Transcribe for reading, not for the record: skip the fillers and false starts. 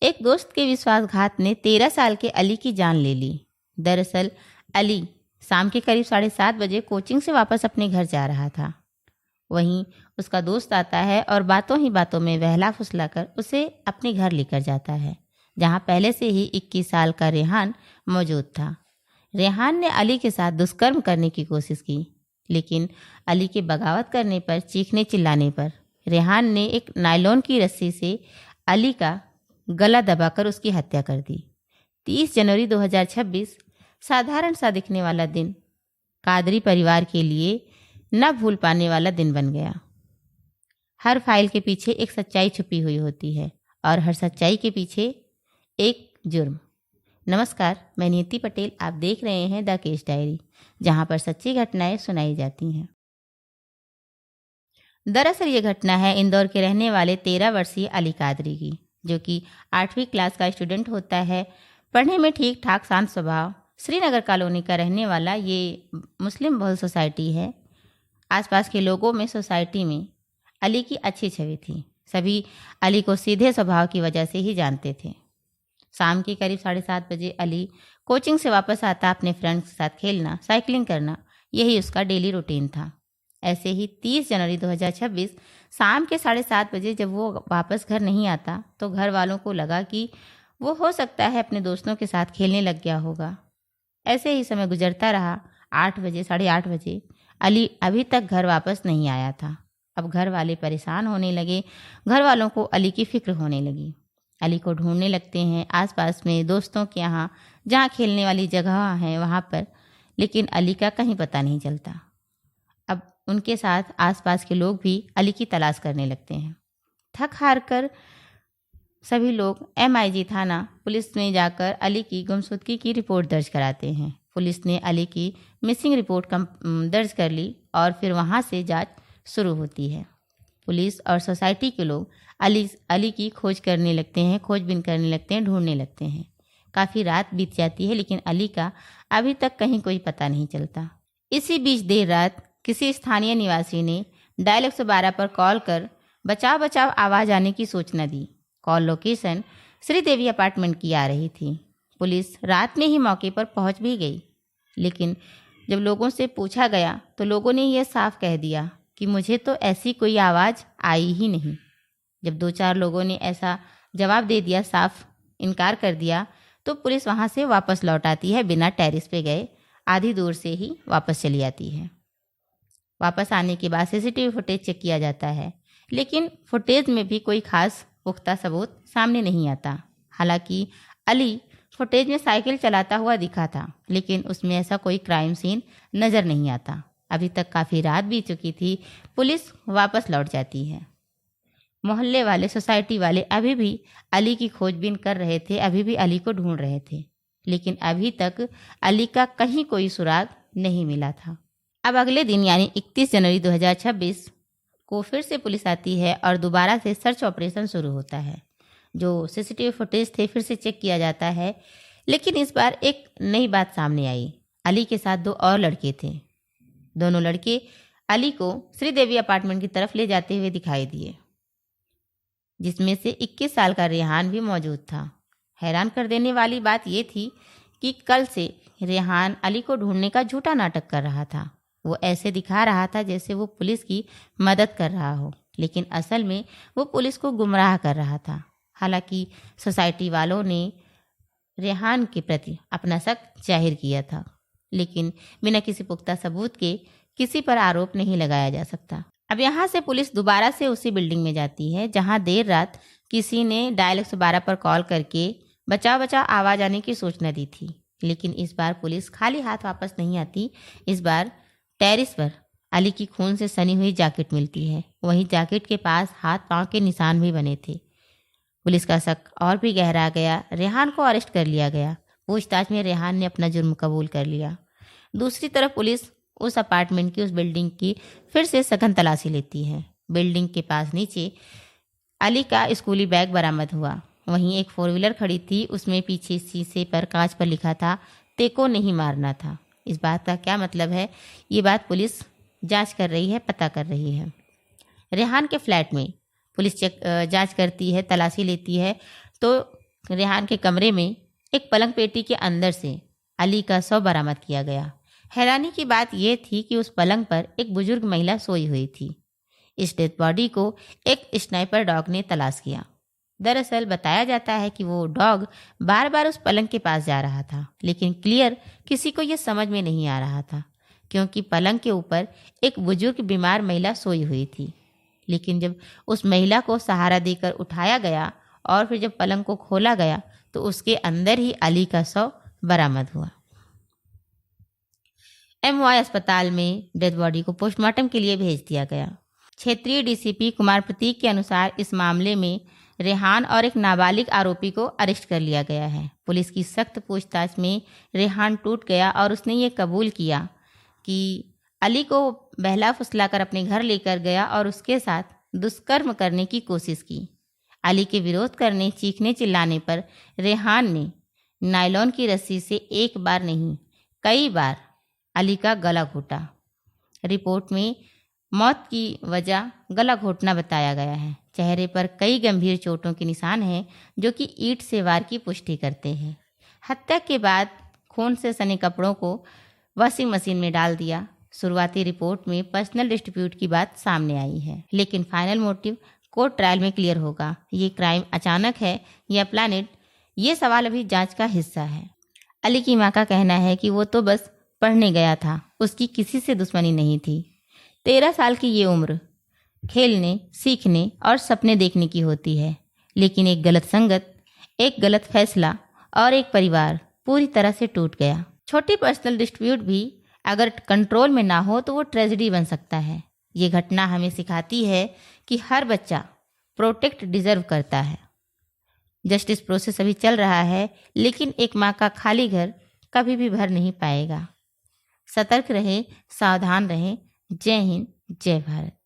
एक दोस्त के विश्वासघात ने 13 साल के अली की जान ले ली। दरअसल अली शाम के करीब 7:30 बजे कोचिंग से वापस अपने घर जा रहा था। वहीं उसका दोस्त आता है और बातों ही बातों में बहला फुसलाकर उसे अपने घर लेकर जाता है, जहां पहले से ही 21 साल का रेहान मौजूद था। रेहान ने अली के साथ दुष्कर्म करने की कोशिश की, लेकिन अली के बगावत करने पर, चीखने चिल्लाने पर रेहान ने एक नायलॉन की रस्सी से अली का गला दबाकर उसकी हत्या कर दी। 30 जनवरी 2026 साधारण सा दिखने वाला दिन कादरी परिवार के लिए न भूल पाने वाला दिन बन गया। हर फाइल के पीछे एक सच्चाई छुपी हुई होती है और हर सच्चाई के पीछे एक जुर्म। नमस्कार, मैं नीति पटेल। आप देख रहे हैं द केस डायरी, जहां पर सच्ची घटनाएं सुनाई जाती हैं। दरअसल ये घटना है इंदौर के रहने वाले 13 वर्षीय अली कादरी की, जो कि 8वीं क्लास का स्टूडेंट होता है। पढ़ने में ठीक ठाक, शांत स्वभाव, श्रीनगर कॉलोनी का रहने वाला ये मुस्लिम बहुल सोसाइटी है। आसपास के लोगों में सोसाइटी में अली की अच्छी छवि थी। सभी अली को सीधे स्वभाव की वजह से ही जानते थे। शाम के करीब 7:30 बजे अली कोचिंग से वापस आता, अपने फ्रेंड्स के साथ खेलना, साइकिलिंग करना, यही उसका डेली रूटीन था। ऐसे ही 30 जनवरी 2026 शाम के 7:30 बजे जब वो वापस घर नहीं आता तो घर वालों को लगा कि वो हो सकता है अपने दोस्तों के साथ खेलने लग गया होगा। ऐसे ही समय गुजरता रहा। 8 बजे, 8:30 बजे अली अभी तक घर वापस नहीं आया था। अब घर वाले परेशान होने लगे। घर वालों को अली की फिक्र होने लगी। अली को ढूंढने लगते हैं आसपास में, दोस्तों के यहाँ, जहाँ खेलने वाली जगह हैं वहाँ पर, लेकिन अली का कहीं पता नहीं चलता। अब उनके साथ आसपास के लोग भी अली की तलाश करने लगते हैं। थक हार कर सभी लोग MIG थाना पुलिस में जाकर अली की गुमशुदगी की रिपोर्ट दर्ज कराते हैं। पुलिस ने अली की मिसिंग रिपोर्ट दर्ज कर ली और फिर वहाँ से जांच शुरू होती है। पुलिस और सोसाइटी के लोग अली की खोज करने लगते हैं, खोजबीन करने लगते हैं, ढूंढने लगते हैं। काफ़ी रात बीत जाती है, लेकिन अली का अभी तक कहीं कोई पता नहीं चलता। इसी बीच देर रात किसी स्थानीय निवासी ने डायल 112 पर कॉल कर बचाव बचाव आवाज़ आने की सूचना दी। कॉल लोकेशन श्रीदेवी अपार्टमेंट की आ रही थी। पुलिस रात में ही मौके पर पहुंच भी गई, लेकिन जब लोगों से पूछा गया तो लोगों ने यह साफ कह दिया कि मुझे तो ऐसी कोई आवाज़ आई ही नहीं। जब 2-4 लोगों ने ऐसा जवाब दे दिया, साफ इनकार कर दिया, तो पुलिस वहां से वापस लौट आती है। बिना टेरिस पे गए आधी दूर से ही वापस चली आती है। वापस आने के बाद CCTV फुटेज चेक किया जाता है, लेकिन फुटेज में भी कोई खास पुख्ता सबूत सामने नहीं आता। हालांकि अली फुटेज में साइकिल चलाता हुआ दिखा था, लेकिन उसमें ऐसा कोई क्राइम सीन नज़र नहीं आता। अभी तक काफ़ी रात बीत चुकी थी। पुलिस वापस लौट जाती है। मोहल्ले वाले, सोसाइटी वाले अभी भी अली की खोजबीन कर रहे थे, अभी भी अली को ढूंढ रहे थे, लेकिन अभी तक अली का कहीं कोई सुराग नहीं मिला था। अब अगले दिन यानी 31 जनवरी 2026 को फिर से पुलिस आती है और दोबारा से सर्च ऑपरेशन शुरू होता है। जो CCTV फुटेज थे फिर से चेक किया जाता है, लेकिन इस बार एक नई बात सामने आई। अली के साथ 2 और लड़के थे। दोनों लड़के अली को श्रीदेवी अपार्टमेंट की तरफ ले जाते हुए दिखाई दिए, जिसमें से 21 साल का रेहान भी मौजूद था। हैरान कर देने वाली बात यह थी कि कल से रेहान अली को ढूंढने का झूठा नाटक कर रहा था। वो ऐसे दिखा रहा था जैसे वो पुलिस की मदद कर रहा हो, लेकिन असल में वो पुलिस को गुमराह कर रहा था। हालांकि सोसाइटी वालों ने रेहान के प्रति अपना शक जाहिर किया था, लेकिन बिना किसी पुख्ता सबूत के किसी पर आरोप नहीं लगाया जा सकता। अब यहाँ से पुलिस दोबारा से उसी बिल्डिंग में जाती है जहाँ देर रात किसी ने डायल 112 पर कॉल करके बचाव बचाव आवाज़ आने की सूचना दी थी। लेकिन इस बार पुलिस खाली हाथ वापस नहीं आती। इस बार टेरिस पर अली की खून से सनी हुई जैकेट मिलती है। वहीं जैकेट के पास हाथ पांव के निशान भी बने थे। पुलिस का शक और भी गहरा गया। रेहान को अरेस्ट कर लिया गया। पूछताछ में रेहान ने अपना जुर्म कबूल कर लिया। दूसरी तरफ पुलिस उस अपार्टमेंट की, उस बिल्डिंग की फिर से सघन तलाशी लेती है। बिल्डिंग के पास नीचे अली का स्कूली बैग बरामद हुआ। वहीं एक 4 व्हीलर खड़ी थी, उसमें पीछे शीशे पर, कांच पर लिखा था, तेको नहीं मारना था। इस बात का क्या मतलब है, ये बात पुलिस जांच कर रही है, पता कर रही है। रेहान के फ्लैट में पुलिस जांच करती है, तलाशी लेती है, तो रेहान के कमरे में एक पलंग पेटी के अंदर से अली का शव बरामद किया गया। हैरानी की बात यह थी कि उस पलंग पर एक बुजुर्ग महिला सोई हुई थी। इस डेड बॉडी को एक स्नाइपर डॉग ने तलाश किया। दरअसल बताया जाता है कि वो डॉग बार बार उस पलंग के पास जा रहा था, लेकिन क्लियर किसी को यह समझ में नहीं आ रहा था, क्योंकि पलंग के ऊपर एक बुजुर्ग बीमार महिला सोई हुई थी। लेकिन जब उस महिला को सहारा देकर उठाया गया और फिर जब पलंग को खोला गया तो उसके अंदर ही अली का शव बरामद हुआ। MY अस्पताल में डेड बॉडी को पोस्टमार्टम के लिए भेज दिया गया। क्षेत्रीय DCP कुमार प्रतीक के अनुसार इस मामले में रेहान और एक नाबालिग आरोपी को अरेस्ट कर लिया गया है। पुलिस की सख्त पूछताछ में रेहान टूट गया और उसने ये कबूल किया कि अली को बहला फुसलाकर अपने घर लेकर गया और उसके साथ दुष्कर्म करने की कोशिश की। अली के विरोध करने, चीखने चिल्लाने पर रेहान ने नायलॉन की रस्सी से एक बार नहीं कई बार अली का गला घोटा। रिपोर्ट में मौत की वजह गला घोटना बताया गया है। चेहरे पर कई गंभीर चोटों के निशान हैं जो कि ईंट से वार की पुष्टि करते हैं। हत्या के बाद खून से सने कपड़ों को वॉशिंग मशीन में डाल दिया। शुरुआती रिपोर्ट में पर्सनल डिस्प्यूट की बात सामने आई है, लेकिन फाइनल मोटिव कोर्ट ट्रायल में क्लियर होगा। ये क्राइम अचानक है या प्लानिट, ये सवाल अभी जांच का हिस्सा है। अली की मां का कहना है कि वो तो बस पढ़ने गया था, उसकी किसी से दुश्मनी नहीं थी। 13 साल की ये उम्र खेलने, सीखने और सपने देखने की होती है, लेकिन एक गलत संगत, एक गलत फैसला और एक परिवार पूरी तरह से टूट गया। छोटी पर्सनल डिस्प्यूट भी अगर कंट्रोल में ना हो तो वो ट्रेजेडी बन सकता है। ये घटना हमें सिखाती है कि हर बच्चा प्रोटेक्ट डिजर्व करता है। जस्टिस प्रोसेस अभी चल रहा है, लेकिन एक माँ का खाली घर कभी भी भर नहीं पाएगा। सतर्क रहें, सावधान रहें। जय हिंद, जय भारत।